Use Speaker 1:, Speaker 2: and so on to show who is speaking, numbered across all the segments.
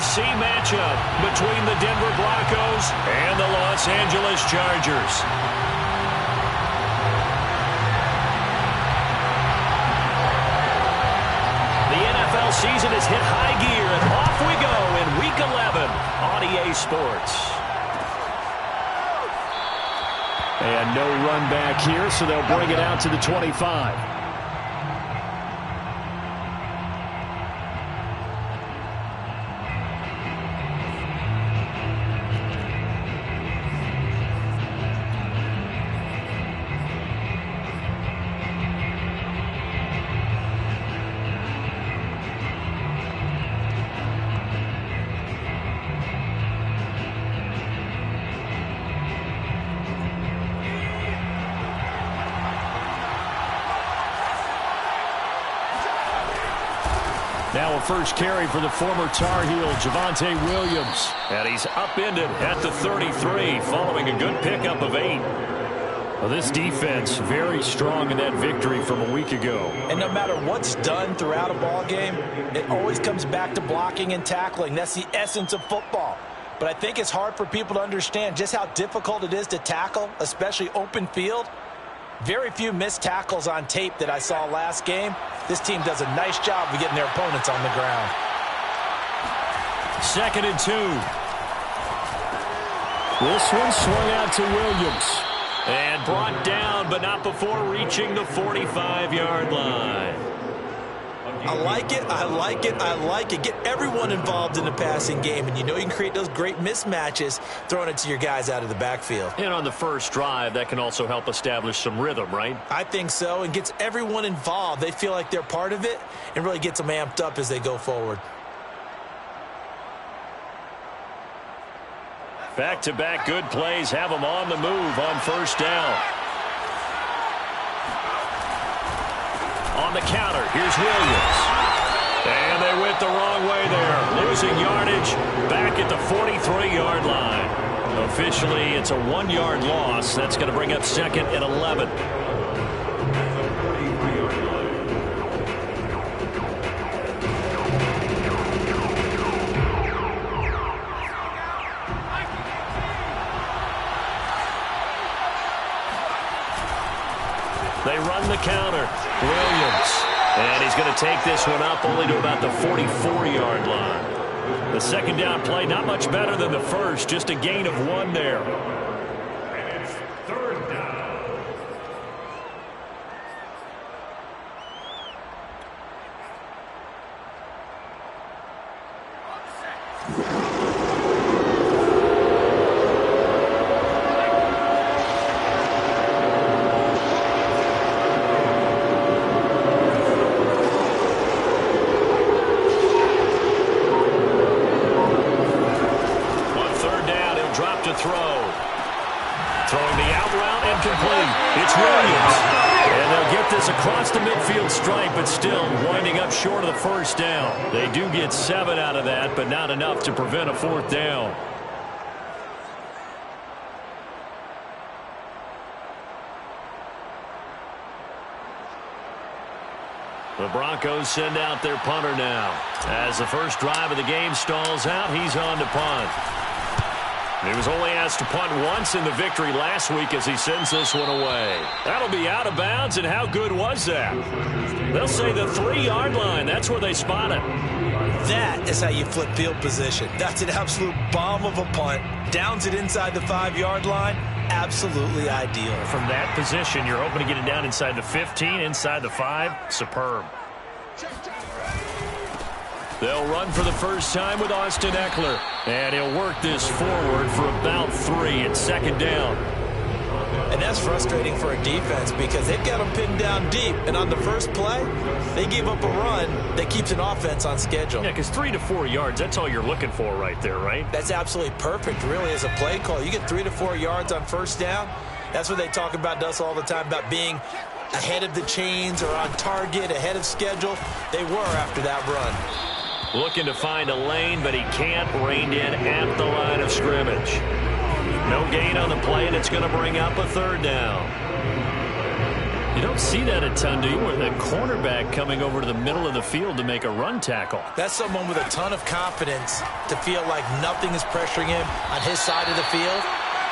Speaker 1: AFC matchup between the Denver Broncos and the Los Angeles Chargers. The NFL season has hit high gear, and off we go in Week 11 on EA Sports. And no run back here, so they'll bring it out to the 25. Now a first carry for the former Tar Heel, Javonte Williams. And he's upended at the 33 following a good pickup of 8. Well, this defense very strong in that victory from a week ago.
Speaker 2: And no matter what's done throughout a ball game, it always comes back to blocking and tackling. That's the essence of football. But I think it's hard for people to understand just how difficult it is to tackle, especially open field. Very few missed tackles on tape that I saw last game. This team does a nice job of getting their opponents on the ground.
Speaker 1: 2nd and 2. This one swung out to Williams. And brought down, but not before reaching the 45-yard line.
Speaker 2: I like it, I like it, I like it. Get everyone involved in the passing game, and you know you can create those great mismatches throwing it to your guys out of the backfield.
Speaker 1: And on the first drive, that can also help establish some rhythm, right?
Speaker 2: I think so, and gets everyone involved. They feel like they're part of it and really gets them amped up as they go forward.
Speaker 1: Back-to-back good plays have them on the move on first down. On the counter, here's Williams. And they went the wrong way there. Losing yardage back at the 43-yard line. Officially, it's a 1-yard loss. That's going to bring up 2nd and 11. They run the counter. Williams. And he's going to take this one up only to about the 44-yard line. The second down play, not much better than the first. Just a gain of 1 there. And it's 3rd down. Throwing the out route incomplete. It's Williams. And they'll get this across the midfield stripe, but still winding up short of the first down. They do get 7 out of that, but not enough to prevent a 4th down. The Broncos send out their punter now. As the first drive of the game stalls out, he's on to punt. He was only asked to punt once in the victory last week as he sends this one away. That'll be out of bounds, and how good was that? They'll say the 3-yard line. That's where they spot it.
Speaker 2: That is how you flip field position. That's an absolute bomb of a punt. Downs it inside the 5-yard line. Absolutely ideal.
Speaker 1: From that position, you're hoping to get it down inside the 15, inside the 5. Superb. They'll run for the first time with Austin Eckler. And he'll work this forward for about 3 at 2nd down.
Speaker 2: And that's frustrating for a defense because they've got them pinned down deep. And on the first play, they gave up a run that keeps an offense on schedule.
Speaker 1: Yeah, because 3 to 4 yards, that's all you're looking for right there, right?
Speaker 2: That's absolutely perfect, really, as a play call. You get 3 to 4 yards on first down. That's what they talk about us all the time, about being ahead of the chains or on target, ahead of schedule. They were after that run.
Speaker 1: Looking to find a lane, but he can't. Reined in at the line of scrimmage. No gain on the play, and it's going to bring up a 3rd down. You don't see that a ton, do you, where the cornerback coming over to the middle of the field to make a run tackle.
Speaker 2: That's someone with a ton of confidence to feel like nothing is pressuring him on his side of the field.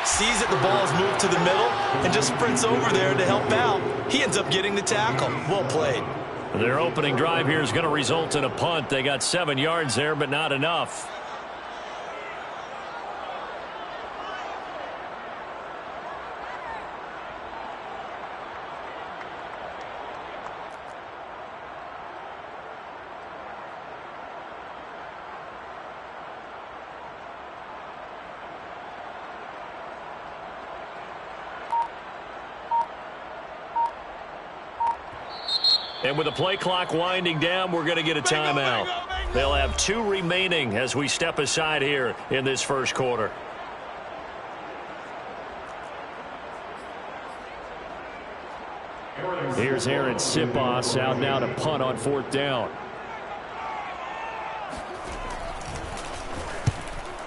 Speaker 2: Sees that the ball is moved to the middle and just sprints over there to help out. He ends up getting the tackle. Well played.
Speaker 1: Their opening drive here is going to result in a punt. They got 7 yards there, but not enough. And with the play clock winding down, we're going to get a timeout. They'll have 2 remaining as we step aside here in this first quarter. Here's Aaron Sipos out now to punt on 4th down.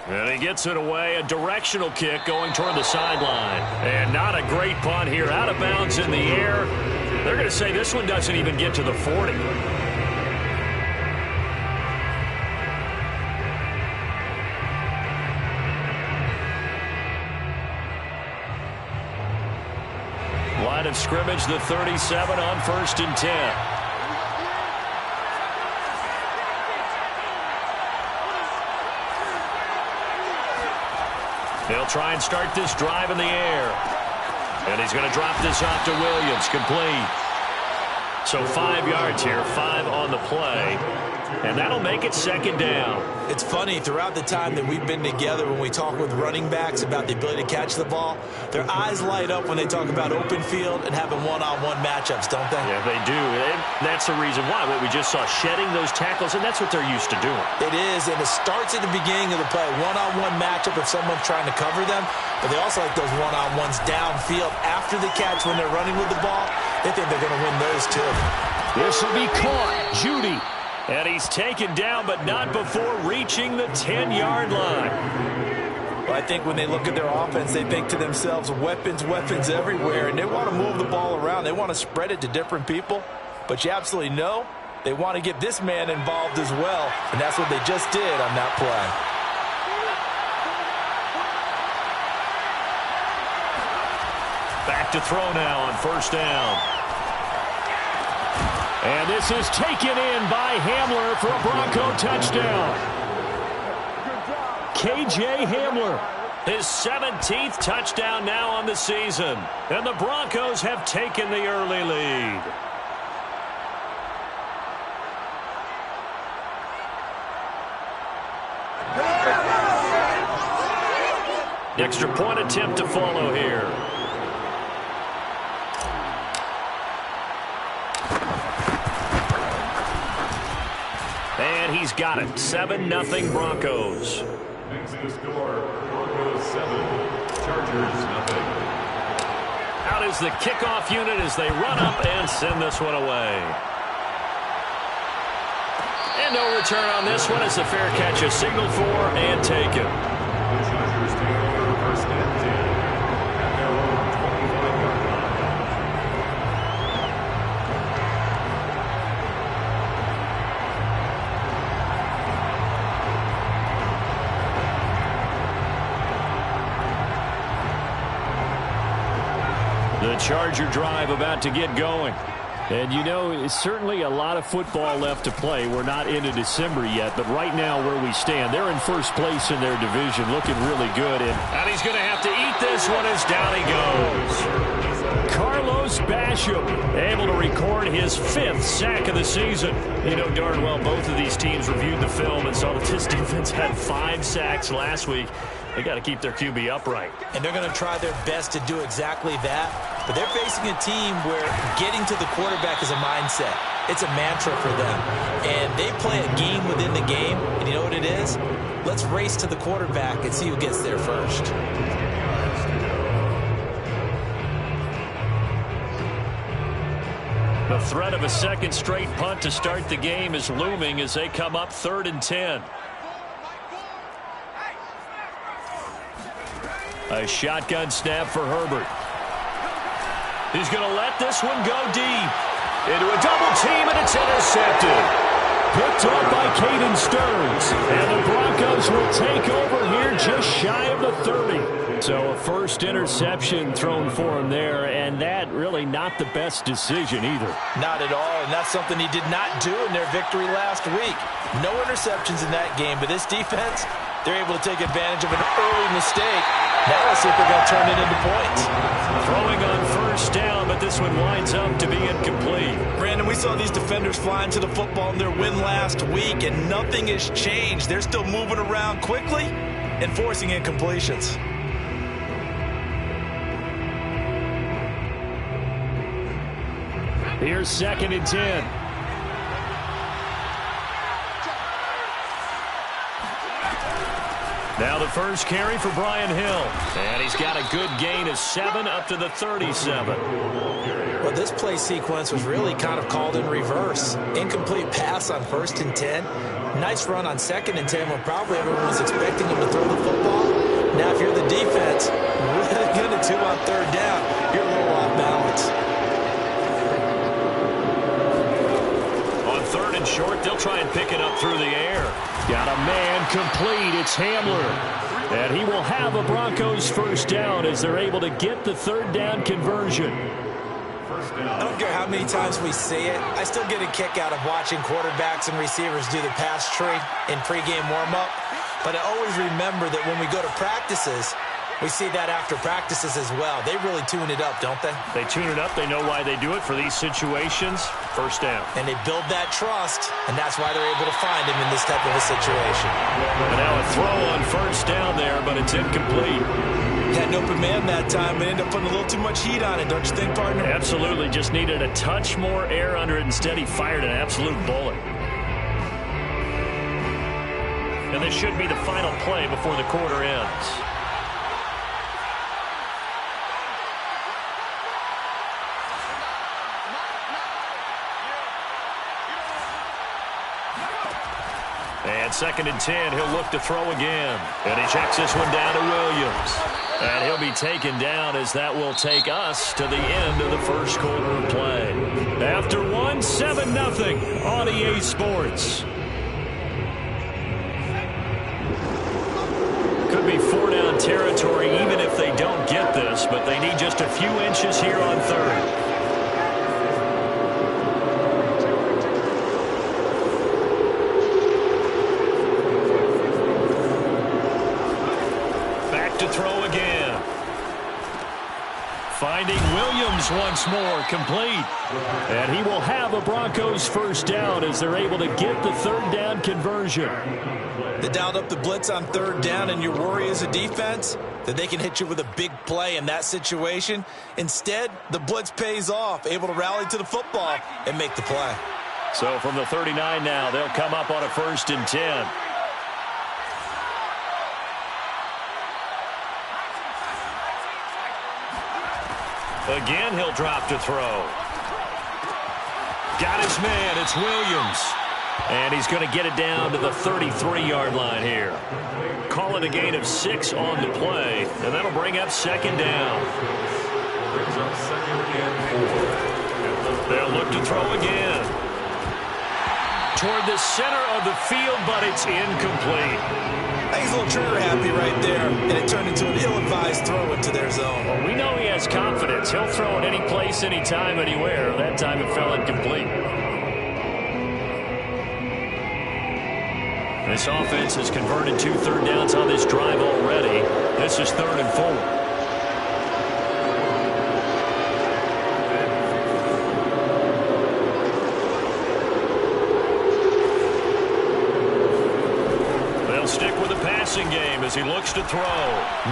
Speaker 1: And he gets it away, a directional kick going toward the sideline. And not a great punt here, out of bounds in the air. They're going to say this one doesn't even get to the 40. Line of scrimmage, the 37 on 1st and 10. They'll try and start this drive in the air. And he's going to drop this off to Williams. Complete. So 5 yards here, 5 on the play. And that'll make it 2nd down.
Speaker 2: It's funny, throughout the time that we've been together, when we talk with running backs about the ability to catch the ball, their eyes light up when they talk about open field and having one-on-one matchups, don't they?
Speaker 1: Yeah, they do. And that's the reason why. What we just saw, shedding those tackles, and that's what they're used to doing.
Speaker 2: It is, and it starts at the beginning of the play. One-on-one matchup if someone's trying to cover them, but they also like those one-on-ones downfield after the catch when they're running with the ball. They think they're going to win those too.
Speaker 1: This will be caught. Judy. And he's taken down, but not before reaching the 10-yard line.
Speaker 2: Well, I think when they look at their offense, they think to themselves, weapons, weapons everywhere, and they want to move the ball around. They want to spread it to different people, but you absolutely know they want to get this man involved as well, and that's what they just did on that play.
Speaker 1: Back to throw now on 1st down. And this is taken in by Hamler for a Bronco touchdown. K.J. Hamler, his 17th touchdown now on the season. And the Broncos have taken the early lead. Extra point attempt to follow here. And he's got it. 7-0 Broncos.
Speaker 3: Next to score, Broncos 7, Chargers 0.
Speaker 1: Out is the kickoff unit as they run up and send this one away. And no return on this one as the fair catch is signaled for and taken.
Speaker 3: The Chargers take over 1st and 10 at their own 25-yard line.
Speaker 1: The Charger drive about to get going. And, you know, it's certainly a lot of football left to play. We're not into December yet, but right now where we stand, they're in 1st place in their division, looking really good. And he's going to have to eat this one as down he goes. Carlos Basham able to record his 5th sack of the season. You know darn well both of these teams reviewed the film and saw that this defense had 5 sacks last week. They got to keep their QB upright.
Speaker 2: And they're going to try their best to do exactly that. But they're facing a team where getting to the quarterback is a mindset. It's a mantra for them. And they play a game within the game. And you know what it is? Let's race to the quarterback and see who gets there first.
Speaker 1: The threat of a 2nd straight punt to start the game is looming as they come up 3rd and 10. A shotgun snap for Herbert. He's going to let this one go deep. Into a double team, and it's intercepted. Picked up by Caden Stearns. And the Broncos will take over here just shy of the 30. So a first interception thrown for him there, and that really not the best decision either.
Speaker 2: Not at all, and that's something he did not do in their victory last week. No interceptions in that game, but this defense, they're able to take advantage of an early mistake. Now let's see if they're going to turn it into points.
Speaker 1: Throwing on first down, but this one winds up to be incomplete.
Speaker 2: Brandon, we saw these defenders flying to the football in their win last week, and nothing has changed. They're still moving around quickly and forcing incompletions.
Speaker 1: Here's 2nd and 10. Now the first carry for Brian Hill. And he's got a good gain of 7 up to the 37.
Speaker 2: Well, this play sequence was really kind of called in reverse. Incomplete pass on 1st and 10. Nice run on 2nd and 10 when probably everyone was expecting him to throw the football. Now if you're the defense, what are they going to do on 3rd down? You're a little off balance.
Speaker 1: On 3rd and short, they'll try and pick it up through the air. Got a man complete. It's Hamler. And he will have a Broncos first down as they're able to get the 3rd down conversion.
Speaker 2: I don't care how many times we see it. I still get a kick out of watching quarterbacks and receivers do the pass tree in pregame warm-up. But I always remember that when we go to practices, we see that after practices as well. They really tune it up, don't they?
Speaker 1: They tune it up. They know why they do it for these situations. First down.
Speaker 2: And they build that trust, and that's why they're able to find him in this type of a situation.
Speaker 1: And now a throw on first down there, but it's incomplete.
Speaker 2: Had an open man that time, but ended up putting a little too much heat on it, don't you think, partner?
Speaker 1: Absolutely. Just needed a touch more air under it. Instead, he fired an absolute bullet. And this should be the final play before the quarter ends. And 2nd and 10, he'll look to throw again. And he checks this one down to Williams. And he'll be taken down as that will take us to the end of the first quarter of play. After 1, 7-0 on EA Sports. Could be 4-down territory even if they don't get this, but they need just a few inches here on 3rd. To throw again. Finding Williams once more, complete. And he will have a Broncos first down as they're able to get the 3rd down conversion.
Speaker 2: They dialed up the blitz on 3rd down, and your worry as a defense that they can hit you with a big play in that situation. Instead, the blitz pays off, able to rally to the football and make the play.
Speaker 1: So from the 39 now, they'll come up on a 1st and 10. Again, he'll drop to throw. Got his man. It's Williams. And he's going to get it down to the 33-yard line here. Call it a gain of 6 on the play, and that'll bring up 2nd down. They'll look to throw again. Toward the center of the field, but it's incomplete.
Speaker 2: He's a little trigger happy right there, and it turned into an ill-advised throw into their zone.
Speaker 1: Well, we know he has confidence. He'll throw it any place, anytime, anywhere. That time it fell incomplete. This offense has converted 2 3rd downs on this drive already. This is 3rd and 4. Stick with the passing game as he looks to throw.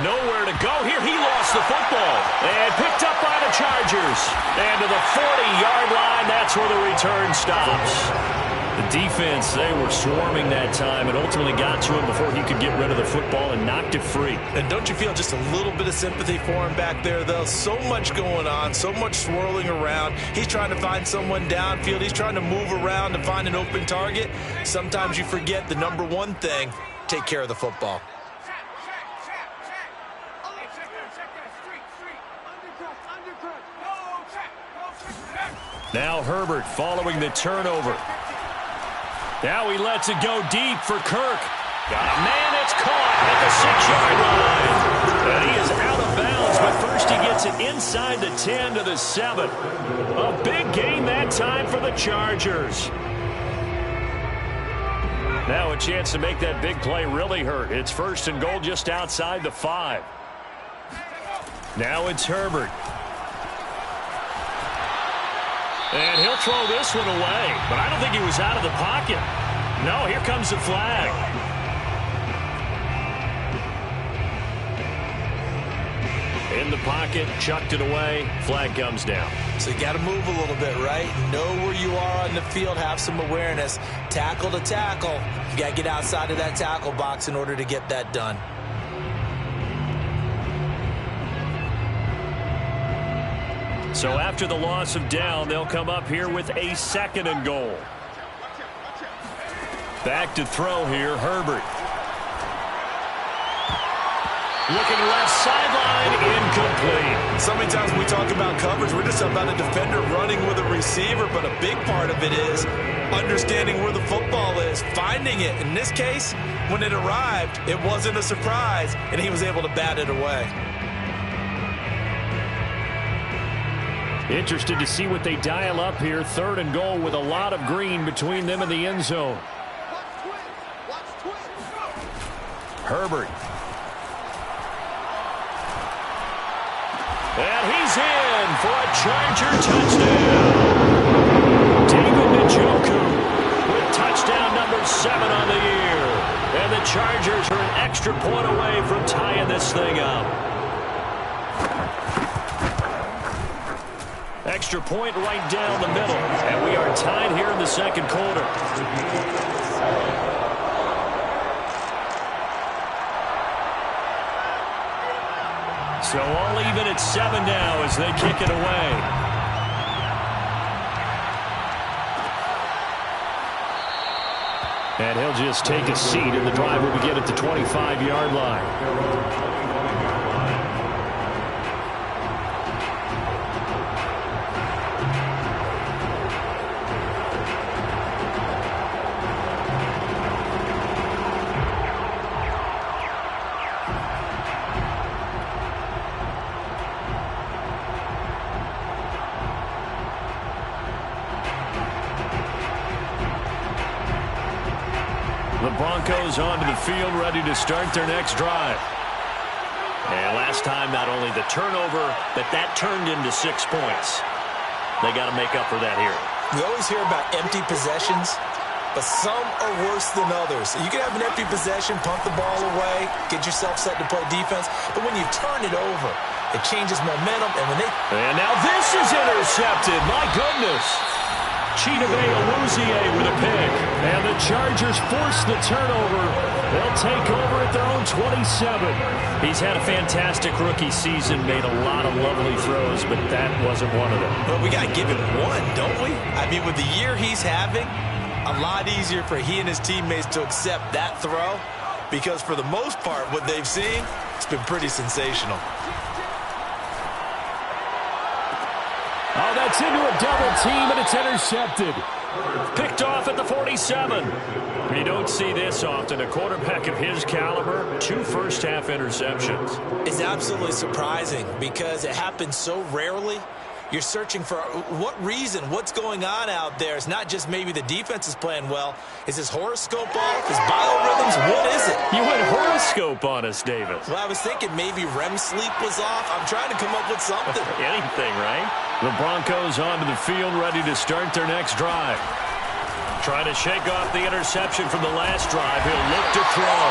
Speaker 1: Nowhere to go here. He lost the football and picked up by the Chargers. And to the 40-yard line, that's where the return stops. The defense, they were swarming that time and ultimately got to him before he could get rid of the football and knocked it free.
Speaker 2: And don't you feel just a little bit of sympathy for him back there, though? So much going on, so much swirling around. He's trying to find someone downfield. He's trying to move around to find an open target. Sometimes you forget the number one thing. Take care of the football.
Speaker 1: Now Herbert following the turnover. Now he lets it go deep for Kirk. Got a man that's caught at the 6-yard line. And he is out of bounds, but first he gets it inside the 10 to the 7. A big gain that time for the Chargers. Now a chance to make that big play really hurt. It's 1st and goal just outside the 5. Now it's Herbert. And he'll throw this one away. But I don't think he was out of the pocket. No, here comes the flag. In the pocket, chucked it away. Flag comes down.
Speaker 2: So you got to move a little bit, right? Know where you are on the field. Have some awareness. Tackle to tackle. You got to get outside of that tackle box in order to get that done.
Speaker 1: So after the loss of down, they'll come up here with a 2nd and goal. Back to throw here, Herbert. Looking left sideline, incomplete.
Speaker 2: So many times when we talk about coverage, we're just about a defender running with a receiver, but a big part of it is understanding where the football is, finding it. In this case, when it arrived, it wasn't a surprise, and he was able to bat it away.
Speaker 1: Interested to see what they dial up here. 3rd and goal with a lot of green between them and the end zone. Herbert. And he's in for a Charger touchdown. David Njoku with touchdown number 7 on the year. And the Chargers are an extra point away from tying this thing up. Extra point right down the middle. And we are tied here in the 2nd quarter. So all even at 7 now as they kick it away. And he'll just take a seat, and the drive will begin at the 25-yard line. The Broncos onto the field, ready to start their next drive. And last time, not only the turnover, but that turned into 6 points. They got to make up for that here.
Speaker 2: We always hear about empty possessions, but some are worse than others. You can have an empty possession, pump the ball away, get yourself set to play defense, but when you turn it over, it changes momentum. And
Speaker 1: now this is intercepted. My goodness. Chidobe Awuzie with a pick. And the Chargers force the turnover. They'll take over at their own 27. He's had a fantastic rookie season, made a lot of lovely throws, but that wasn't one of them.
Speaker 2: Well, we got to give him one, don't we? I mean, with the year he's having, a lot easier for he and his teammates to accept that throw, because for the most part, what they've seen, it's been pretty sensational.
Speaker 1: Oh, that's into a double team, and it's intercepted. Picked off at the 47. You don't see this often. A quarterback of his caliber, 2 first-half interceptions.
Speaker 2: It's absolutely surprising because it happens so rarely. You're searching for what reason, what's going on out there. It's not just maybe the defense is playing well. Is his horoscope off? His biorhythms? What is it?
Speaker 1: You went horoscope on us, Davis.
Speaker 2: Well, I was thinking maybe REM sleep was off. I'm trying to come up with something.
Speaker 1: Anything, right? The Broncos onto the field, ready to start their next drive. Trying to shake off the interception from the last drive. He'll look to throw.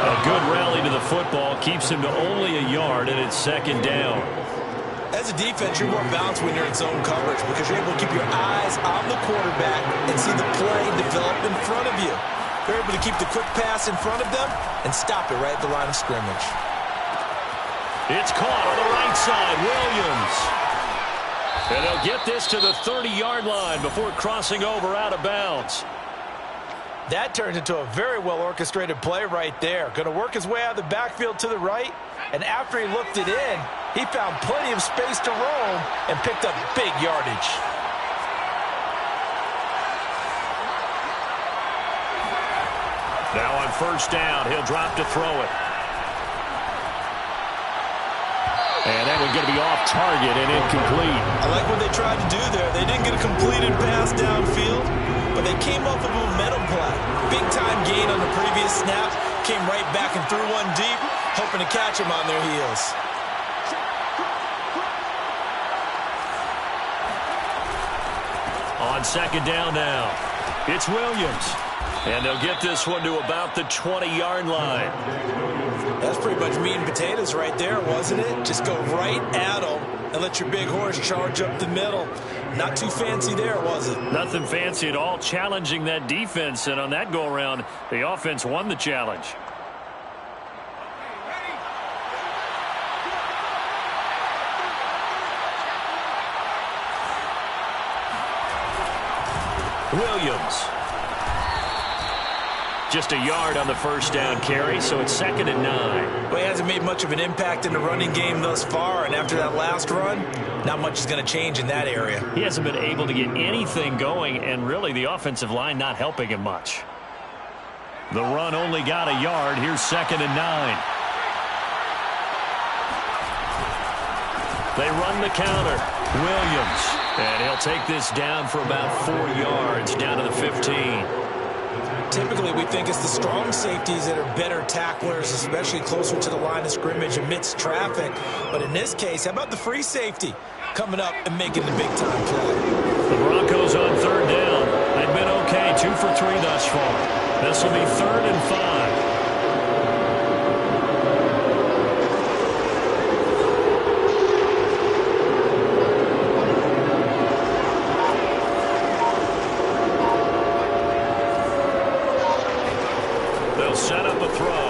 Speaker 1: A good rally to the football keeps him to only a yard, and it's 2nd down.
Speaker 2: As a defense, you're more balanced when you're in zone coverage because you're able to keep your eyes on the quarterback and see the play develop in front of you. You're able to keep the quick pass in front of them and stop it right at the line of scrimmage.
Speaker 1: It's caught on the right side. Williams. And they'll get this to the 30-yard line before crossing over out of bounds.
Speaker 2: That turned into a very well-orchestrated play right there. Going to work his way out of the backfield to the right, and after he looked it in, he found plenty of space to roam and picked up big yardage.
Speaker 1: first down. He'll drop to throw it. And that one's going to be off target and incomplete.
Speaker 2: I like what they tried to do there. They didn't get a completed pass downfield, but they came off of a momentum play. Big-time gain on the previous snap. Came right back and threw one deep, hoping to catch him on their heels.
Speaker 1: On second down now, it's Williams. And they'll get this one to about the 20-yard line.
Speaker 2: That's pretty much meat and potatoes right there, wasn't it? Just go right at them and let your big horse charge up the middle. Not too fancy there, was it?
Speaker 1: Nothing fancy at all, challenging that defense. And on that go-around, the offense won the challenge. Williams. Just a yard on the first down carry, so it's 2nd and 9.
Speaker 2: Well, he hasn't made much of an impact in the running game thus far, and after that last run, not much is going to change in that area.
Speaker 1: He hasn't been able to get anything going, and really the offensive line not helping him much. The run only got a yard. Here's 2nd and 9. They run the counter. Williams. And he'll take this down for about 4 yards, down to the 15.
Speaker 2: Typically, we think it's the strong safeties that are better tacklers, especially closer to the line of scrimmage amidst traffic. But in this case, how about the free safety coming up and making the big-time play?
Speaker 1: The Broncos on 3rd down. They've been okay, 2 for 3 thus far. This will be 3rd and 5. Set up a throw.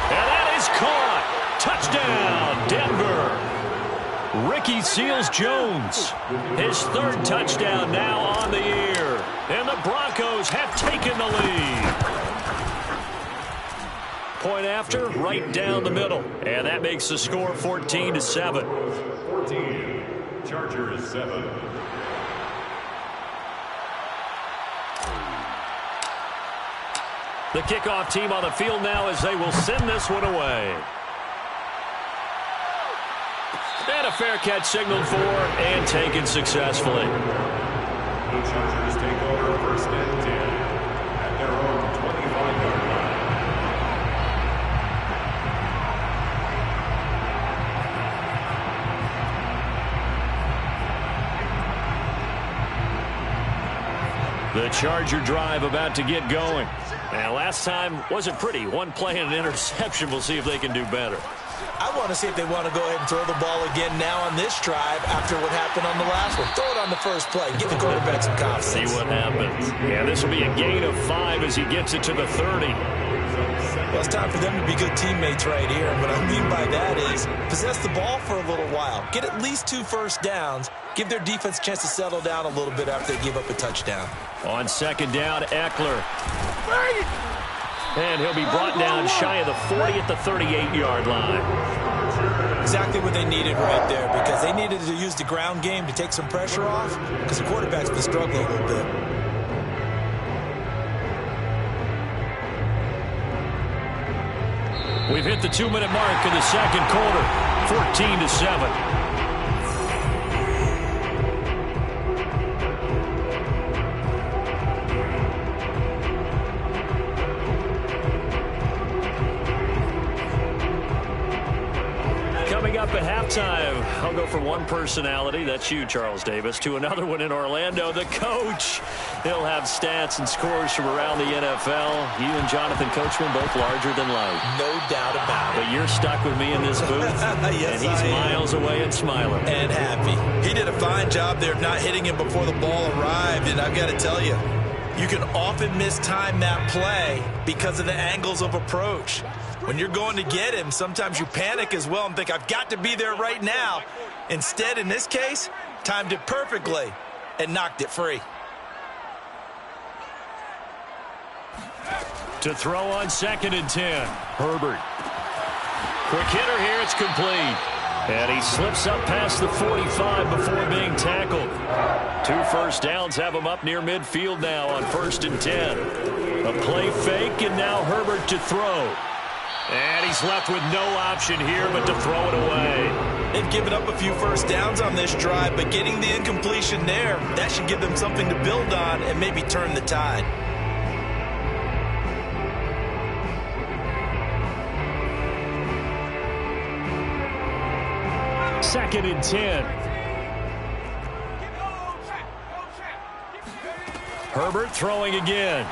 Speaker 1: And that is caught. Touchdown, Denver. Ricky Seals-Jones. His 3rd touchdown now on the year. And the Broncos have taken the lead. Point after, right down the middle. And that makes the score 14-7.
Speaker 3: 14, Chargers 7.
Speaker 1: The kickoff team on the field now as they will send this one away. And a fair catch signaled for and taken successfully.
Speaker 3: The Chargers take over 1st and 10 at their own 25-yard line.
Speaker 1: The Charger drive about to get going. And last time wasn't pretty. One play and an interception. We'll see if they can do better.
Speaker 2: I want to see if they want to go ahead and throw the ball again now on this drive after what happened on the last one. Throw it on the first play. Give the quarterback some confidence.
Speaker 1: See what happens. Yeah, this will be a gain of 5 as he gets it to the 30.
Speaker 2: Well, it's time for them to be good teammates right here. And what I mean by that is possess the ball for a little while. Get at least 2 first downs. Give their defense a chance to settle down a little bit after they give up a touchdown.
Speaker 1: On 2nd down, Eckler. And he'll be brought down shy of the 40 at the 38-yard line.
Speaker 2: Exactly what they needed right there, because they needed to use the ground game to take some pressure off, because the quarterback's been struggling a little bit.
Speaker 1: We've hit the 2-minute mark in the 2nd quarter, 14-7. Up at halftime, I'll go from one personality, that's you, Charles Davis, to another one in Orlando, the coach. He'll have stats and scores from around the NFL. You and Jonathan Coachman both larger than life.
Speaker 2: No doubt about it.
Speaker 1: But you're stuck with me in this booth,
Speaker 2: yes,
Speaker 1: and he's miles away and smiling.
Speaker 2: And happy. He did a fine job there of not hitting him before the ball arrived, and I've got to tell you, you can often mistime that play because of the angles of approach. When you're going to get him, sometimes you panic as well and think, I've got to be there right now. Instead, in this case, timed it perfectly and knocked it free.
Speaker 1: To throw on 2nd and 10, Herbert. Quick hitter here, it's complete. And he slips up past the 45 before being tackled. 2 first downs have him up near midfield now on 1st and 10. A play fake, and now Herbert to throw. And he's left with no option here but to throw it away.
Speaker 2: They've given up a few first downs on this drive, but getting the incompletion there, that should give them something to build on and maybe turn the tide.
Speaker 1: Second and 10. Herbert throwing again.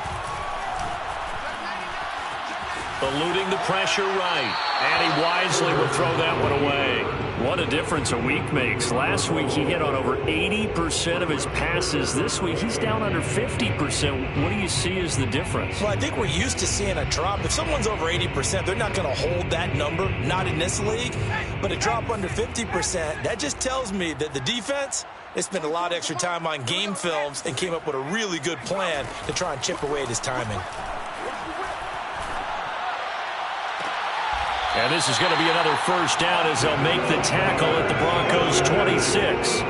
Speaker 1: Eluding the pressure right. And he wisely will throw that one away. What a difference a week makes. Last week he hit on over 80% of his passes. This week he's down under 50%. What do you see as the difference?
Speaker 2: Well, I think we're used to seeing a drop. If someone's over 80%, they're not going to hold that number. Not in this league. But a drop under 50%, that just tells me that the defense, they spent a lot of extra time on game films and came up with a really good plan to try and chip away at his timing.
Speaker 1: And this is going to be another first down as they'll make the tackle at the Broncos 26.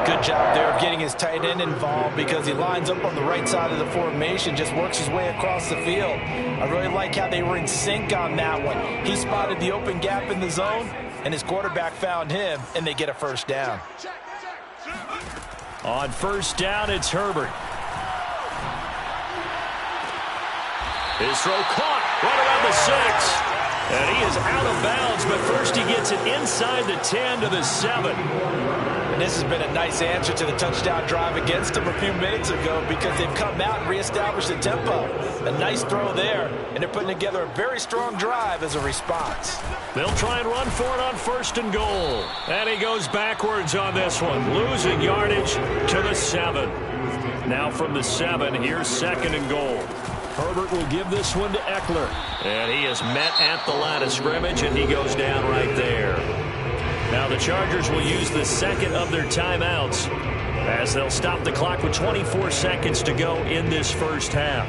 Speaker 2: Good job there of getting his tight end involved because he lines up on the right side of the formation, just works his way across the field. I really like how they were in sync on that one. He spotted the open gap in the zone, and his quarterback found him, and they get a first down.
Speaker 1: On first down, it's Herbert. His throw caught right around the 6. And he is out of bounds, but first he gets it inside the 10 to the 7.
Speaker 2: And this has been a nice answer to the touchdown drive against them a few minutes ago because they've come out and reestablished the tempo. A nice throw there, and they're putting together a very strong drive as a response.
Speaker 1: They'll try and run for it on first and goal. And he goes backwards on this one, losing yardage to the 7. Now from the 7, here's second and goal. Herbert will give this one to Eckler. And he is met at the line of scrimmage, and he goes down right there. Now the Chargers will use the second of their timeouts as they'll stop the clock with 24 seconds to go in this first half.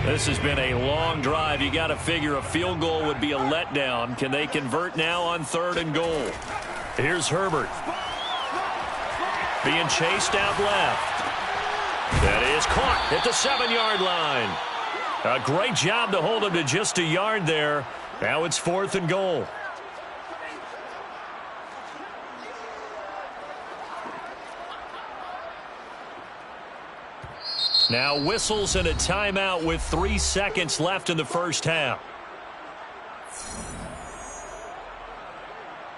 Speaker 1: This has been a long drive. You got to figure a field goal would be a letdown. Can they convert now on third and goal? Here's Herbert. Being chased out left. That is caught at the 7-yard line. A great job to hold him to just a yard there. Now it's fourth and goal. Now whistles and a timeout with 3 seconds left in the first half.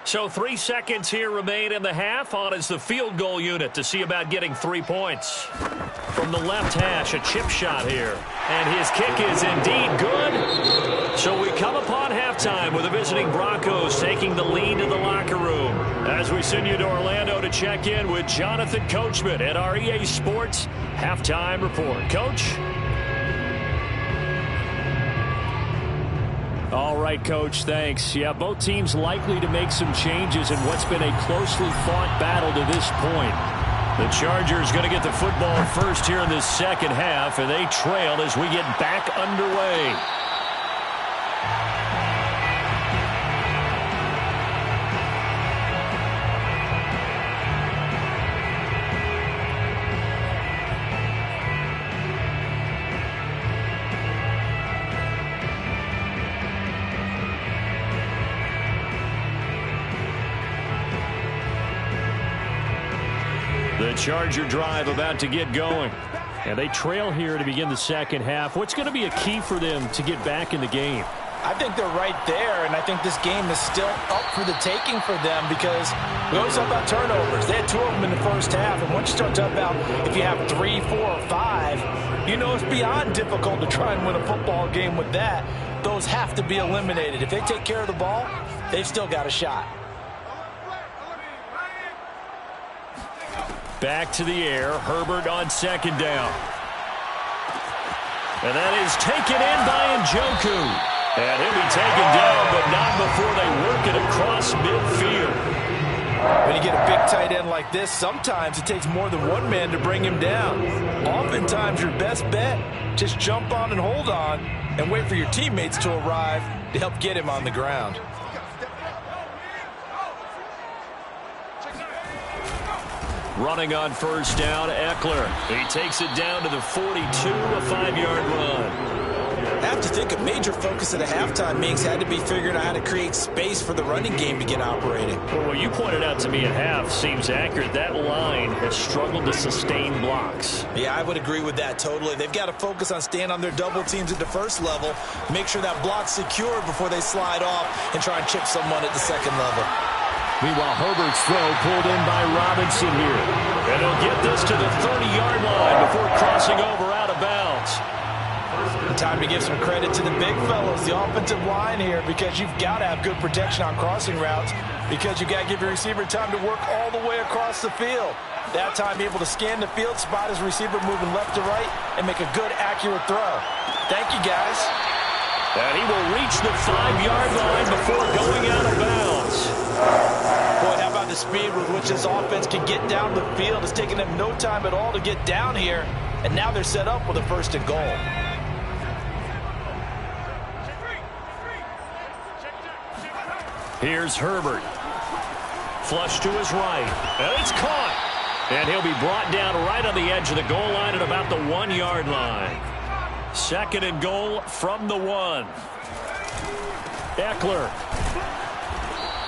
Speaker 1: So 3 seconds here remain in the half. On is the field goal unit to see about getting 3 points. From the left hash, a chip shot here. And his kick is indeed good. So we come upon halftime with the visiting Broncos taking the lead to the locker room. As we send you to Orlando to check in with Jonathan Coachman at our EA Sports Halftime Report. Coach? All right, Coach, thanks. Yeah, both teams likely to make some changes in what's been a closely fought battle to this point. The Chargers going to get the football first here in this second half, and they trail as we get back underway. The Charger drive about to get going. And they trail here to begin the second half. What's going to be a key for them to get back in the game?
Speaker 2: I think they're right there, and I think this game is still up for the taking for them because we always talk about turnovers. They had 2 of them in the first half, and once you start talking about if you have 3, 4, or 5, you know it's beyond difficult to try and win a football game with that. Those have to be eliminated. If they take care of the ball, they've still got a shot.
Speaker 1: Back to the air. Herbert on second down. And that is taken in by Njoku. And he'll be taken down, but not before they work it across midfield.
Speaker 2: When you get a big tight end like this, sometimes it takes more than one man to bring him down. Oftentimes, your best bet, just jump on and hold on and wait for your teammates to arrive to help get him on the ground.
Speaker 1: Running on first down, Eckler. He takes it down to the 42, a 5-yard run.
Speaker 2: I have to think a major focus at a halftime means had to be figuring out how to create space for the running game to get operating.
Speaker 1: Well, what you pointed out to me at half seems accurate. That line has struggled to sustain blocks.
Speaker 2: Yeah, I would agree with that totally. They've got to focus on staying on their double teams at the first level, make sure that block's secured before they slide off and try and chip someone at the second level.
Speaker 1: Meanwhile, Herbert's throw pulled in by Robinson here. And he'll get this to the 30-yard line before crossing over out of bounds.
Speaker 2: Time to give some credit to the big fellows, the offensive line here, because you've got to have good protection on crossing routes because you've got to give your receiver time to work all the way across the field. That time, be able to scan the field, spot his receiver moving left to right, and make a good, accurate throw. Thank you, guys.
Speaker 1: And he will reach the 5-yard line before going out of bounds.
Speaker 2: Boy, how about the speed with which this offense can get down the field? It's taken them no time at all to get down here, and now they're set up with a 1st and goal.
Speaker 1: Here's Herbert. Flush to his right. And it's caught. And he'll be brought down right on the edge of the goal line at about the 1-yard line. 2nd and goal from the 1. Eckler.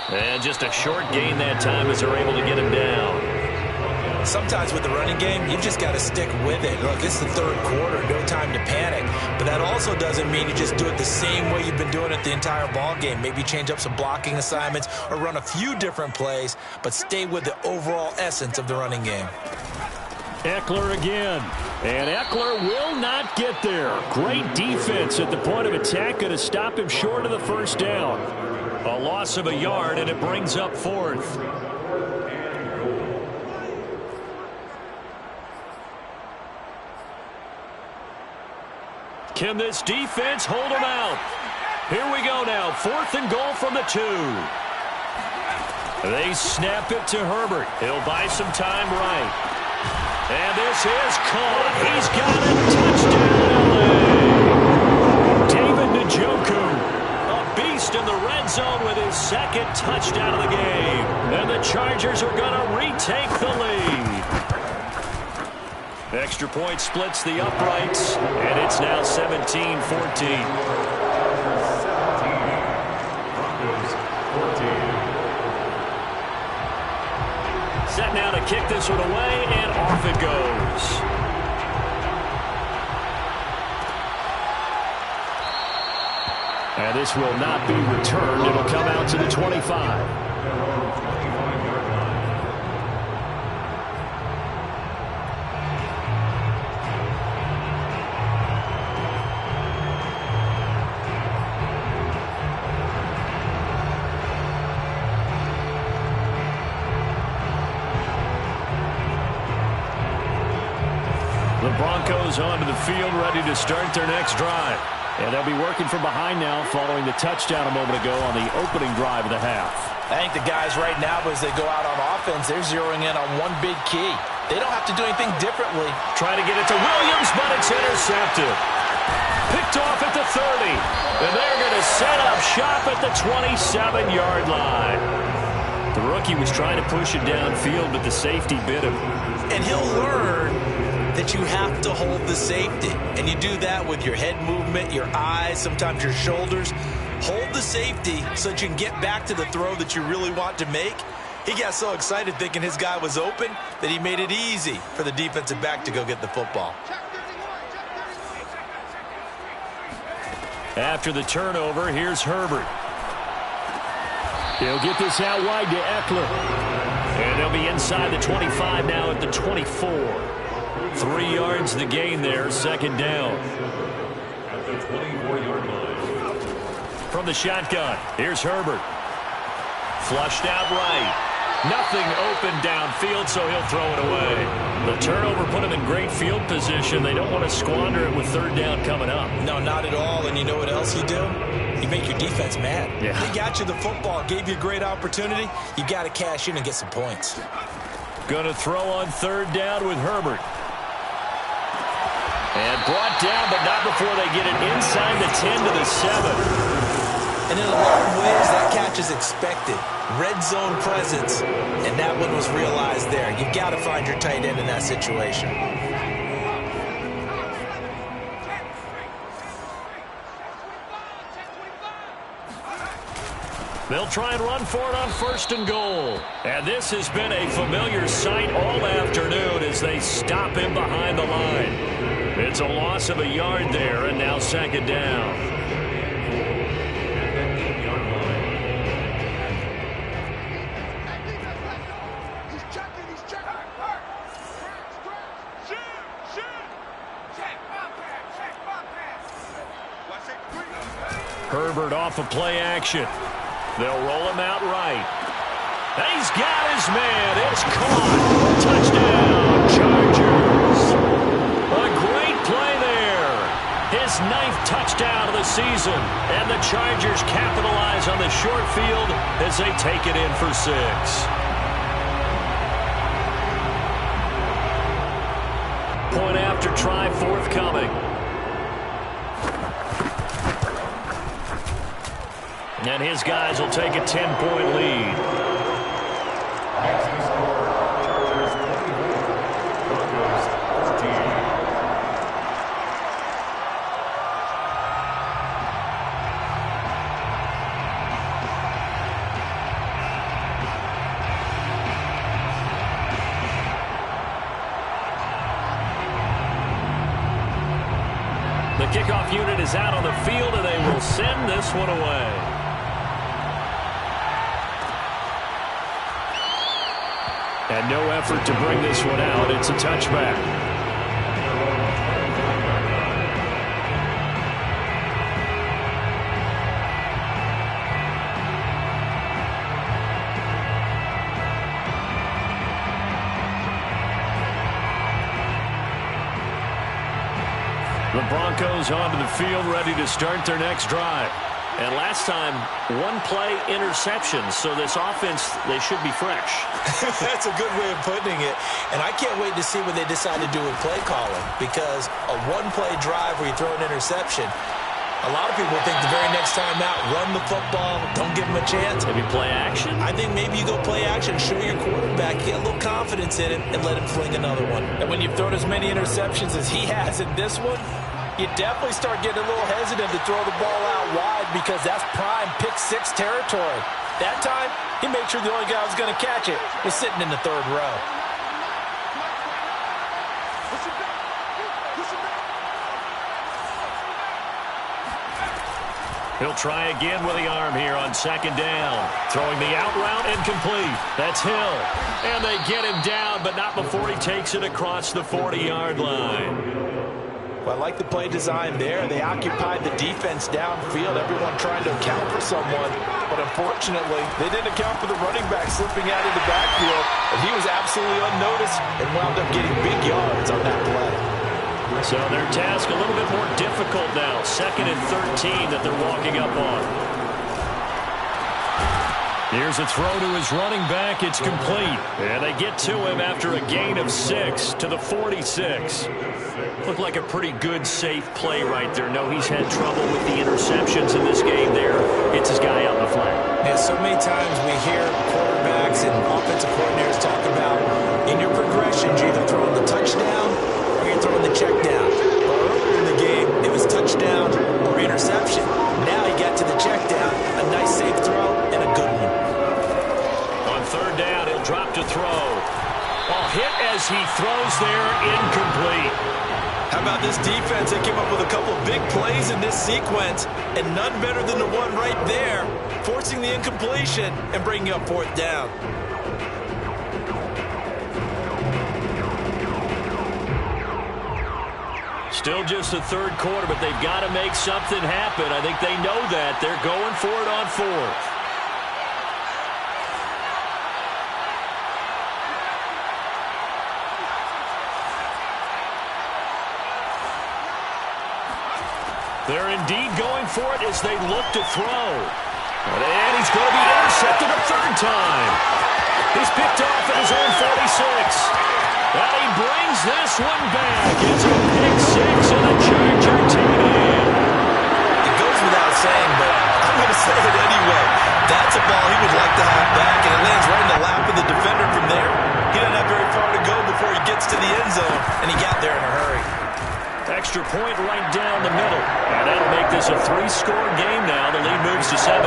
Speaker 1: And just a short gain that time as they're able to get him down.
Speaker 2: Sometimes with the running game, you've just got to stick with it. Look, it's the 3rd quarter, no time to panic. But that also doesn't mean you just do it the same way you've been doing it the entire ball game. Maybe change up some blocking assignments or run a few different plays, but stay with the overall essence of the running game.
Speaker 1: Eckler again. And Eckler will not get there. Great defense at the point of attack. Going to stop him short of the 1st down. A loss of a yard, and it brings up 4th. Can this defense hold him out? Here we go now. 4th and goal from the 2. They snap it to Herbert. He'll buy some time right. And this is caught. He's got it. Touchdown, LA. David Njoku, a beast in the red zone with his 2nd touchdown of the game. And the Chargers are going to retake the lead. Extra point splits the uprights, and it's now 17-14. Set now to kick this one away, and off it goes. And this will not be returned. It'll come out to the 25. The Broncos onto the field, ready to start their next drive. And they'll be working from behind now following the touchdown a moment ago on the opening drive of the half.
Speaker 2: I think the guys right now, as they go out on offense, they're zeroing in on one big key. They don't have to do anything differently.
Speaker 1: Trying to get it to Williams, but it's intercepted. Picked off at the 30. And they're going to set up shop at the 27-yard line. The rookie was trying to push it downfield, but the safety bit him.
Speaker 2: And he'll learn that you have to hold the safety. And you do that with your head movement, your eyes, sometimes your shoulders. Hold the safety so that you can get back to the throw that you really want to make. He got so excited thinking his guy was open that he made it easy for the defensive back to go get the football.
Speaker 1: After the turnover, here's Herbert. He'll get this out wide to Eckler. And they'll be inside the 25 now at the 24. 3 yards the gain there, 2nd down.
Speaker 3: At the 24-yard line.
Speaker 1: From the shotgun, here's Herbert. Flushed out right. Nothing open downfield, so he'll throw it away. The turnover put him in great field position. They don't want to squander it with 3rd down coming up.
Speaker 2: No, not at all. And you know what else you do? You make your defense mad.
Speaker 1: Yeah.
Speaker 2: They got you the football, gave you a great opportunity. You got to cash in and get some points.
Speaker 1: Going to throw on 3rd down with Herbert. And brought down, but not before they get it inside the 10 to the 7.
Speaker 2: And in a lot of ways, that catch is expected. Red zone presence, and that one was realized there. You've got to find your tight end in that situation.
Speaker 1: They'll try and run for it on 1st and goal. And this has been a familiar sight all afternoon as they stop him behind the line. It's a loss of a yard there, and now 2nd down. Herbert off of play action. They'll roll him out right. He's got his man. It's caught. Touchdown, Chargers. A great play there. His 9th touchdown of the season. And the Chargers capitalize on the short field as they take it in for 6. Point after try forthcoming. And his guys will take a 10-point lead.
Speaker 3: Chargers 21, Broncos 14.
Speaker 1: The kickoff unit is out on the field, and they will send this one away. And no effort to bring this one out. It's a touchback. The Broncos onto the field, ready to start their next drive. And last time, 1-play interception, so this offense, they should be fresh.
Speaker 2: That's a good way of putting it. And I can't wait to see what they decide to do with play calling, because a 1-play drive where you throw an interception, a lot of people think the very next time out, run the football, don't give them a chance.
Speaker 1: Maybe play action?
Speaker 2: I think maybe you go play action, show your quarterback, get a little confidence in him, and let him fling another one. And when you've thrown as many interceptions as he has in this one, you definitely start getting a little hesitant to throw the ball out wide because that's prime pick-6 territory. That time, he made sure the only guy who was going to catch it was sitting in the 3rd row.
Speaker 1: He'll try again with the arm here on 2nd down. Throwing the out route incomplete. That's Hill. And they get him down, but not before he takes it across the 40-yard line.
Speaker 2: Well, I like the play design there. They occupied the defense downfield, everyone trying to account for someone. But unfortunately, they didn't account for the running back slipping out of the backfield. And he was absolutely unnoticed and wound up getting big yards on that play.
Speaker 1: So their task a little bit more difficult now. 2nd and 13 that they're walking up on. Here's a throw to his running back. It's complete. And they get to him after a gain of 6 to the 46. Looked like a pretty good, safe play right there. No, he's had trouble with the interceptions in this game there. It's his guy out in the flat.
Speaker 2: Yeah, so many times we hear quarterbacks and offensive coordinators talk about in your progressions, you're either throwing the touchdown or you're throwing the check down. Well, earlier in the game, it was touchdown or interception. Now he got to the check down, a nice safe throw, and a good one.
Speaker 1: On 3rd down, he'll drop to throw. Ball hit as he throws there, incomplete.
Speaker 2: How about this defense? They came up with a couple of big plays in this sequence, and none better than the one right there, forcing the incompletion and bringing up 4th down.
Speaker 1: Still just the 3rd quarter, but they've got to make something happen. I think they know that. They're going for it on 4th. They're indeed going for it as they look to throw. And he's going to be intercepted a 3rd time. He's picked off at his own 46. And he brings this one back. It's a pick 6 and a Charger TD.
Speaker 2: It goes without saying, but I'm going to say
Speaker 1: is a three-score game now. The lead moves to 17.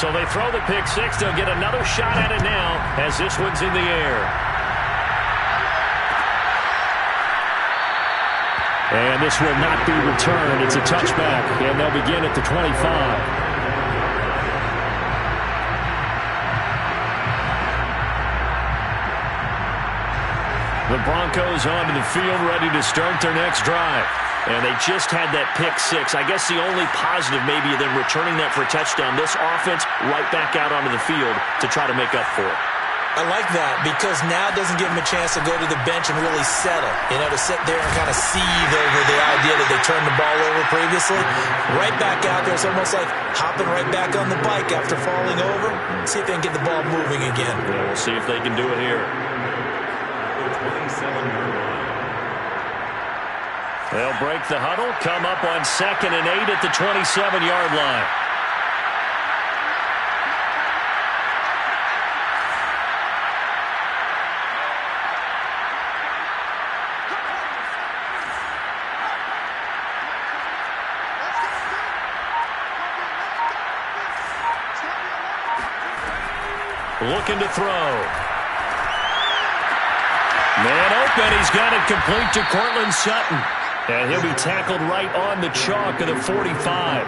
Speaker 1: So they throw the pick six. They'll get another shot at it now as this one's in the air. And this will not be returned. It's a touchback, and they'll begin at the 25. The Broncos onto the field, ready to start their next drive. And they just had that pick six. I guess the only positive maybe them returning that for a touchdown. This offense right back out onto the field to try to make up for it.
Speaker 2: I like that because now it doesn't give them a chance to go to the bench and really settle. You know, to sit there and kind of seethe over the idea that they turned the ball over previously. Right back out there. It's almost like hopping right back on the bike after falling over. See if they can get the ball moving again.
Speaker 1: Yeah, we'll see if they can do it here. They'll break the huddle, come up on 2nd and 8 at the 27-yard line. Looking to throw. Man open, he's got it complete to Cortland Sutton. And he'll be tackled right on the chalk of the 45.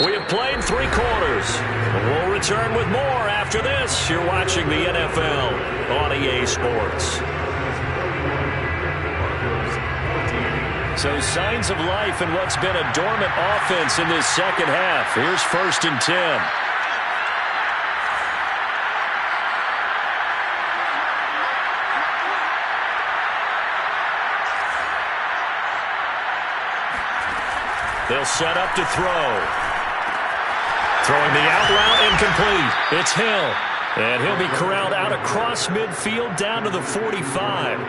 Speaker 1: We have played 3 quarters. We'll return with more after this. You're watching the NFL on EA Sports. So signs of life in what's been a dormant offense in this second half. Here's 1st and 10. They'll set up to throw. Throwing the out route incomplete. It's Hill. And he'll be corralled out across midfield down to the 45.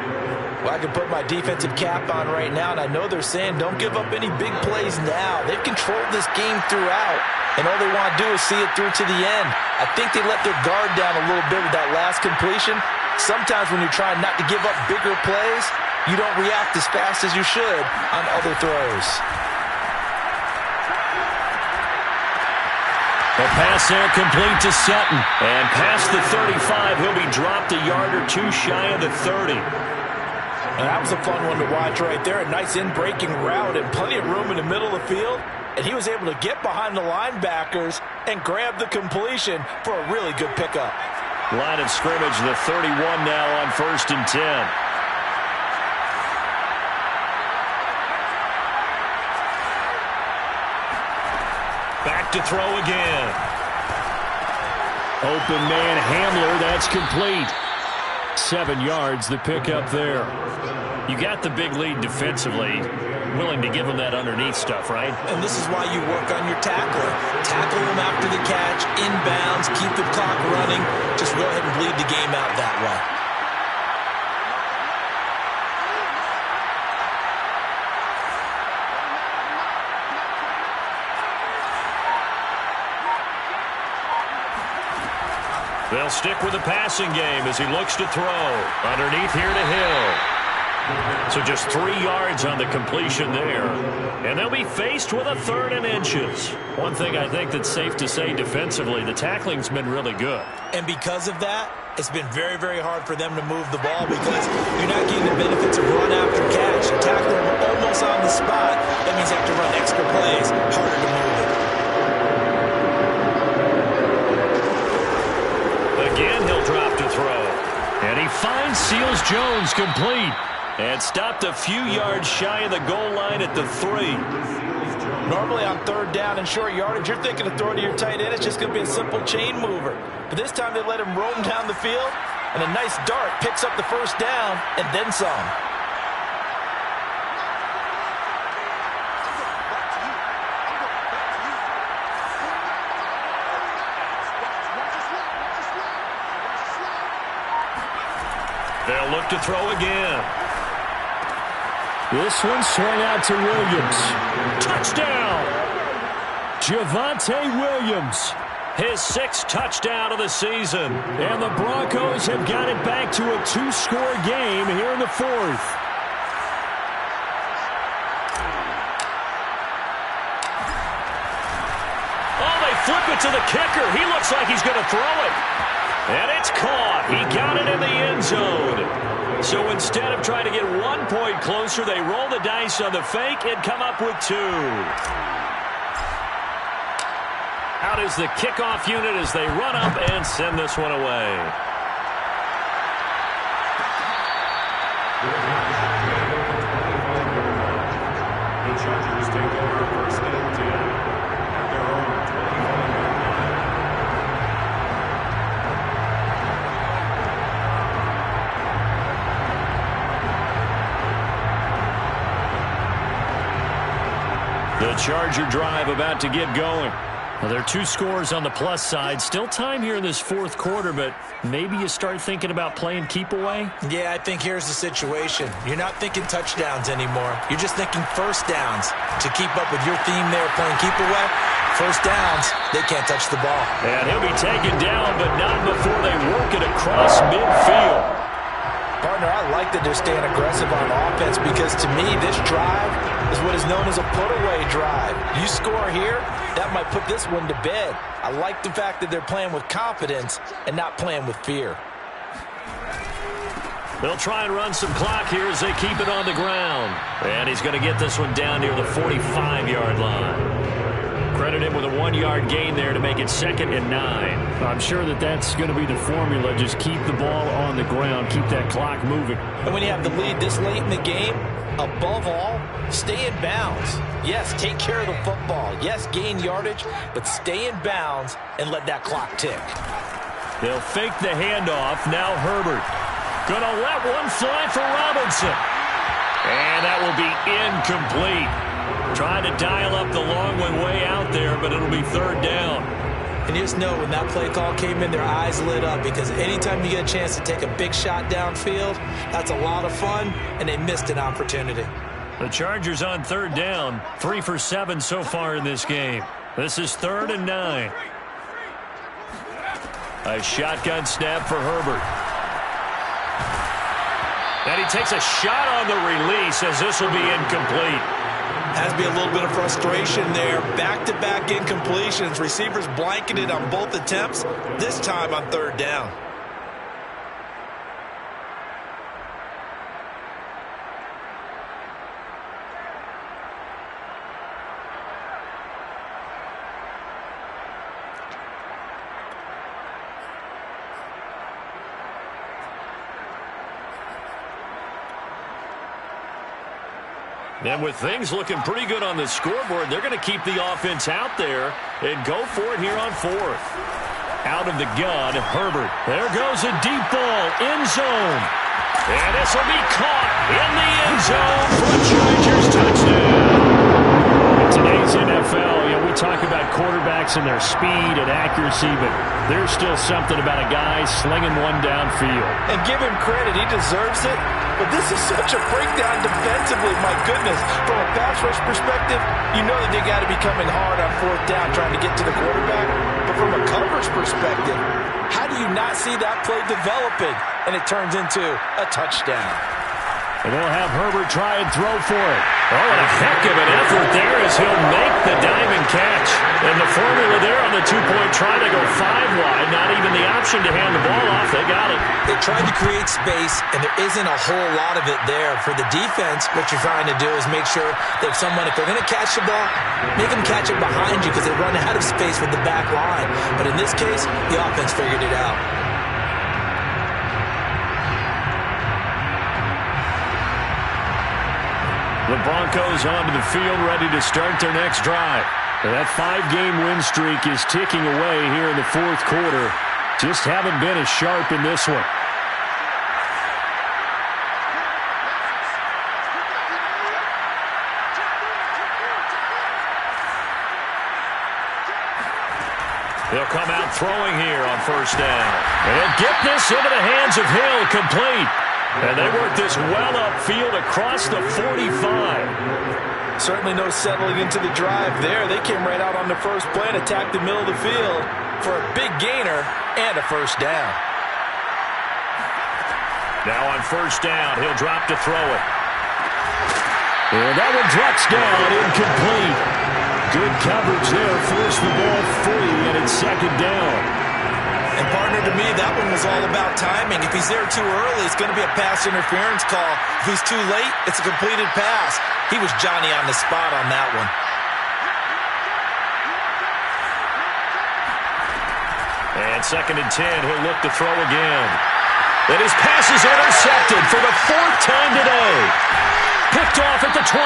Speaker 2: Well, I can put my defensive cap on right now, and I know they're saying don't give up any big plays now. They've controlled this game throughout, and all they want to do is see it through to the end. I think they let their guard down a little bit with that last completion. Sometimes when you're trying not to give up bigger plays, you don't react as fast as you should on other throws.
Speaker 1: The pass there complete to Sutton. And past the 35, he'll be dropped a yard or two shy of the 30.
Speaker 2: And that was a fun one to watch right there. A nice in-breaking route and plenty of room in the middle of the field. And he was able to get behind the linebackers and grab the completion for a really good pickup.
Speaker 1: Line of scrimmage, the 31 now on 1st and 10. Back to throw again. Open man Hamler, that's complete. 7 yards, the pickup there. You got the big lead defensively. Willing to give him that underneath stuff, right?
Speaker 2: And this is why you work on your tackling. Tackle him after the catch, inbounds, keep the clock running. Just go ahead and bleed the game out that way.
Speaker 1: They'll stick with the passing game as he looks to throw. Underneath here to Hill. So just 3 yards on the completion there. And they'll be faced with a 3rd and inches. One thing I think that's safe to say defensively, the tackling's been really good.
Speaker 2: And because of that, it's been very, very hard for them to move the ball because you're not getting the benefits of run after catch. You tackle them almost on the spot. That means you have to run extra plays, harder to move it.
Speaker 1: Again, he'll drop to throw. And he finds Seals Jones complete. And stopped a few yards shy of the goal line at the 3.
Speaker 2: Normally on 3rd down and short yardage, you're thinking of throwing to your tight end. It's just going to be a simple chain mover. But this time they let him roam down the field. And a nice dart picks up the 1st down and then some.
Speaker 1: They'll look to throw again. This one swung out to Williams. Touchdown! Javonte Williams. His 6th touchdown of the season. And the Broncos have got it back to a 2-score game here in the 4th. Oh, they flip it to the kicker. He looks like he's going to throw it. And it's caught. He got it in the end zone. So instead of trying to get 1 point closer, they roll the dice on the fake and come up with 2. Out is the kickoff unit as they run up and send this one away.
Speaker 3: The Chargers take over first and 10 at their own 25.
Speaker 1: The Charger drive about to get going. Well, there are 2 scores on the plus side. Still time here in this 4th quarter, but maybe you start thinking about playing keep away?
Speaker 2: Yeah, I think here's the situation. You're not thinking touchdowns anymore. You're just thinking first downs. To keep up with your theme there, playing keep away, first downs, they can't touch the ball.
Speaker 1: And he'll be taken down, but not before they work it across midfield.
Speaker 2: Partner, I like that they're staying aggressive on offense because to me, this drive is what is known as a put-away drive. You score here, that might put this one to bed. I like the fact that they're playing with confidence and not playing with fear.
Speaker 1: They'll try and run some clock here as they keep it on the ground. And he's going to get this one down near the 45-yard line. Credit him with a 1-yard gain there to make it 2nd and 9.
Speaker 4: I'm sure that's going to be the formula. Just keep the ball on the ground. Keep that clock moving.
Speaker 2: And when you have the lead this late in the game, above all, stay in bounds. Yes, take care of the football. Yes, gain yardage, but stay in bounds and let that clock tick.
Speaker 1: They'll fake the handoff. Now Herbert. Gonna let one fly for Robinson. And that will be incomplete. Trying to dial up the long one way out there, but it'll be 3rd down.
Speaker 2: And you just know when that play call came in, their eyes lit up because anytime you get a chance to take a big shot downfield, that's a lot of fun, and they missed an opportunity.
Speaker 1: The Chargers on 3rd down, 3 for 7 so far in this game. This is 3rd and 9. A shotgun snap for Herbert. And he takes a shot on the release as this will be incomplete.
Speaker 2: Has to be a little bit of frustration there. Back-to-back incompletions. Receivers blanketed on both attempts, this time on 3rd down.
Speaker 1: And with things looking pretty good on the scoreboard, they're going to keep the offense out there and go for it here on 4th. Out of the gun, Herbert. There goes a deep ball, end zone. And this will be caught in the end zone for a Chargers touchdown. In today's NFL, we talk about quarterbacks and their speed and accuracy, but there's still something about a guy slinging one downfield.
Speaker 2: And give him credit, he deserves it. But this is such a breakdown defensively, my goodness. From a pass rush perspective, you know that they got to be coming hard on 4th down trying to get to the quarterback. But from a coverage perspective, how do you not see that play developing? And it turns into a touchdown.
Speaker 1: And they'll have Herbert try and throw for it. Oh, and a heck of an effort there as he'll make the diamond catch. And the formula there on the 2-point try to go 5 wide. Not even the option to hand the ball off. They got it.
Speaker 2: They tried to create space, and there isn't a whole lot of it there. For the defense, what you're trying to do is make sure that someone, if they're going to catch the ball, make them catch it behind you because they run out of space with the back line. But in this case, the offense figured it out.
Speaker 1: The Broncos onto the field, ready to start their next drive. That 5-game win streak is ticking away here in the 4th quarter. Just haven't been as sharp in this one. They'll come out throwing here on 1st down. And get this into the hands of Hill, complete. And they work this well upfield across the 45.
Speaker 2: Certainly no settling into the drive there. They came right out on the first play and attacked the middle of the field for a big gainer and a first down.
Speaker 1: Now on first down, he'll drop to throw it. And that one drops down, incomplete. Good coverage there, forced the ball free, and it's second down.
Speaker 2: And partner, to me, that one was all about timing. If he's there too early, it's going to be a pass interference call. If he's too late, it's a completed pass. He was Johnny on the spot on that one.
Speaker 1: And second and 10, he'll look to throw again. And his pass is intercepted for the fourth time today. Picked off at the 28.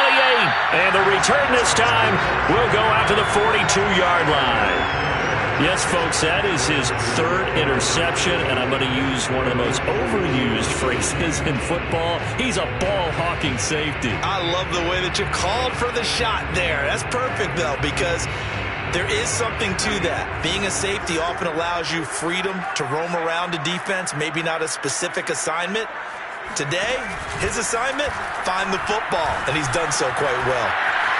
Speaker 1: And the return this time will go out to the 42-yard line. Yes, folks, that is his third interception, and I'm going to use one of the most overused phrases in football. He's a ball-hawking safety.
Speaker 2: I love the way that you called for the shot there. That's perfect, though, because there is something to that. Being a safety often allows you freedom to roam around the defense, maybe not a specific assignment. Today, his assignment, find the football, and he's done so quite well.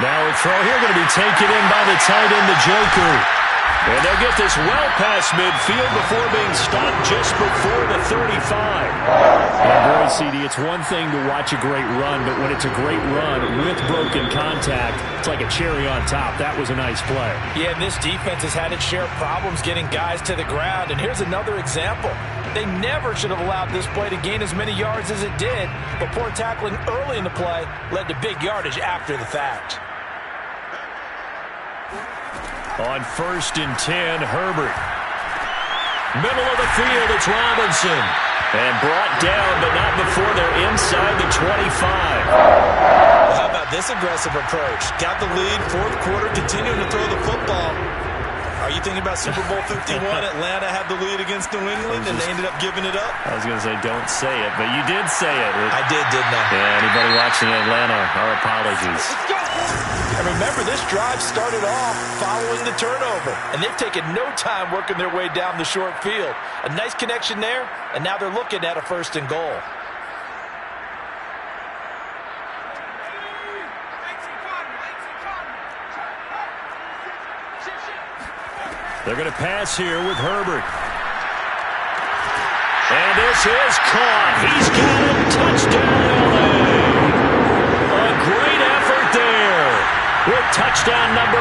Speaker 1: Now a throw here going to be taken in by the tight end, the Joker. And they'll get this well past midfield before being stopped just before the 35.
Speaker 4: Yeah, boy, CD, it's one thing to watch a great run, but when it's a great run with broken contact, it's like a cherry on top. That was a nice play.
Speaker 2: Yeah, and this defense has had its share of problems getting guys to the ground. And here's another example. They never should have allowed this play to gain as many yards as it did, but poor tackling early in the play led to big yardage after the fact.
Speaker 1: On first and 10, Herbert. Middle of the field, it's Robinson. And brought down, but not before they're inside the 25.
Speaker 2: Well, how about this aggressive approach? Got the lead, fourth quarter, continuing to throw the football. Are you thinking about Super Bowl 51? Atlanta had the lead against New England, and they ended up giving it up?
Speaker 1: I was going to say, don't say it, but you did say it.
Speaker 2: I did, didn't I?
Speaker 1: Yeah, anybody watching Atlanta, our apologies.
Speaker 2: And remember, this drive started off following the turnover, and they've taken no time working their way down the short field. A nice connection there, and now they're looking at a first and goal.
Speaker 1: They're going to pass here with Herbert. And this is caught. He's got it. Touchdown, LA. A great effort there with touchdown number 8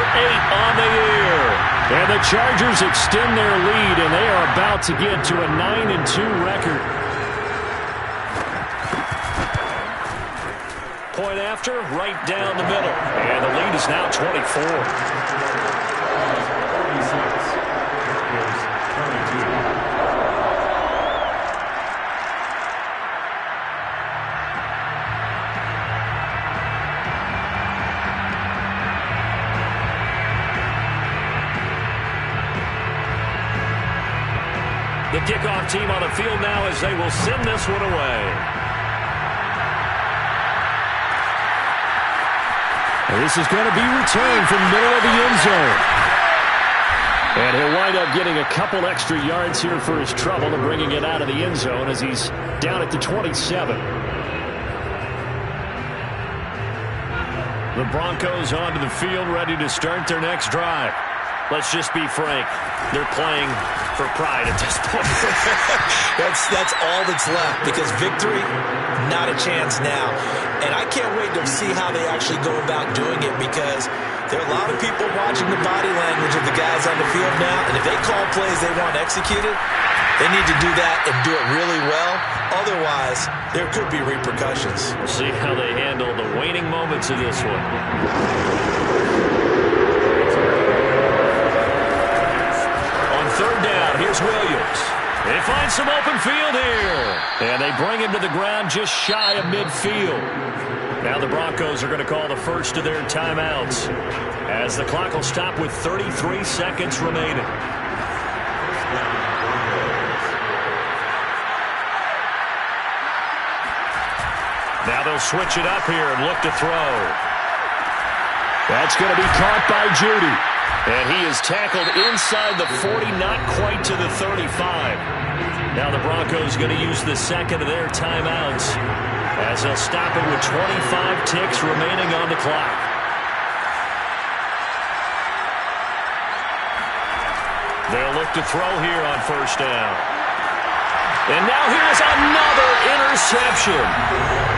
Speaker 1: on the year. And the Chargers extend their lead, and they are about to get to a 9-2 record. Point after, right down the middle. And the lead is now 24. The kickoff team on the field now as they will send this one away. And this is going to be returned from the middle of the end zone. And he'll wind up getting a couple extra yards here for his trouble and bringing it out of the end zone as he's down at the 27. The Broncos onto the field ready to start their next drive. Let's just be frank. They're playing for pride at this point.
Speaker 2: That's all that's left, because victory, not a chance now. And I can't wait to see how they actually go about doing it, because there are a lot of people watching the body language of the guys on the field now, and if they call plays they want executed, they need to do that and do it really well. Otherwise, there could be repercussions.
Speaker 1: We'll see how they handle the waning moments of this one. Third down, here's Williams. They find some open field here. And they bring him to the ground just shy of midfield. Now the Broncos are going to call the first of their timeouts, as the clock will stop with 33 seconds remaining. Now they'll switch it up here and look to throw. That's going to be caught by Judy. And he is tackled inside the 40, not quite to the 35. Now the Broncos going to use the second of their timeouts, as they'll stop it with 25 ticks remaining on the clock. look to throw here on first down. And now here's another interception.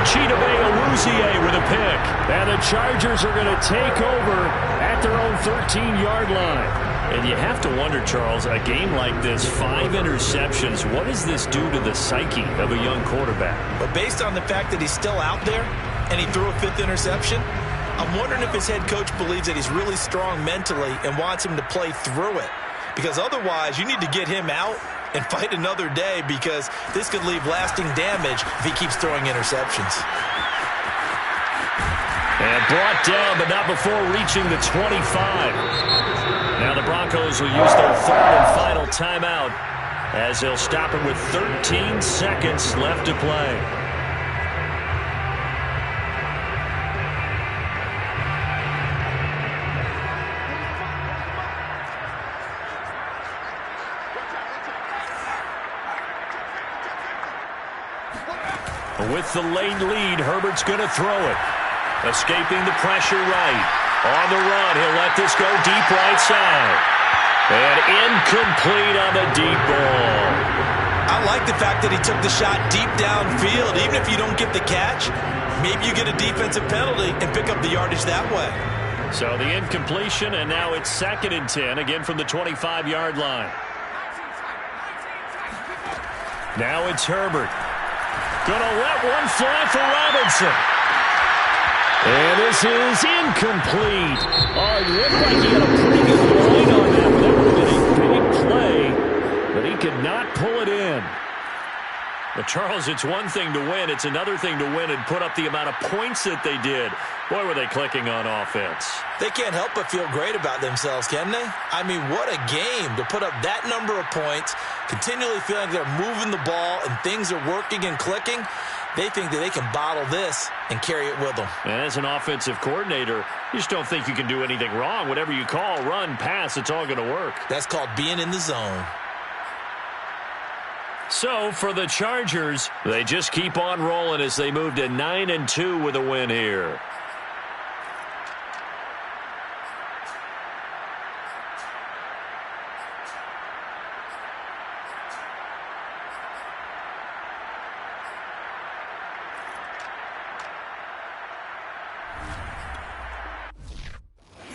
Speaker 1: Chidobe Awuzie with a pick.
Speaker 4: And the Chargers are going to take over at their own 13-yard line.
Speaker 1: And you have to wonder, Charles, a game like this, 5 interceptions, what does this do to the psyche of a young quarterback?
Speaker 2: But based on the fact that he's still out there and he threw a 5th interception, I'm wondering if his head coach believes that he's really strong mentally and wants him to play through it. Because otherwise, you need to get him out and fight another day, because this could leave lasting damage if he keeps throwing interceptions.
Speaker 1: And brought down, but not before reaching the 25. Now the Broncos will use their 3rd and final timeout as they'll stop it with 13 seconds left to play. With the late lead, Herbert's going to throw it. Escaping the pressure right. On the run, he'll let this go deep right side. And incomplete on the deep ball.
Speaker 2: I like the fact that he took the shot deep downfield. Even if you don't get the catch, maybe you get a defensive penalty and pick up the yardage that way.
Speaker 1: So the incompletion, and now it's 2nd and 10, again from the 25-yard line. Now it's Herbert. Gonna let one fly for Robinson. And this is incomplete. Oh, it looked like he had a pretty good line on that. That would have been a big play, but he could not pull it in. But, Charles, it's one thing to win. It's another thing to win and put up the amount of points that they did. Boy, were they clicking on offense.
Speaker 2: They can't help but feel great about themselves, can they? I mean, what a game to put up that number of points, continually feeling like they're moving the ball and things are working and clicking. They think that they can bottle this and carry it with them.
Speaker 1: And as an offensive coordinator, you just don't think you can do anything wrong. Whatever you call, run, pass, it's all going to work.
Speaker 2: That's called being in the zone.
Speaker 1: So, for the Chargers, they just keep on rolling as they move to 9-2 with a win here.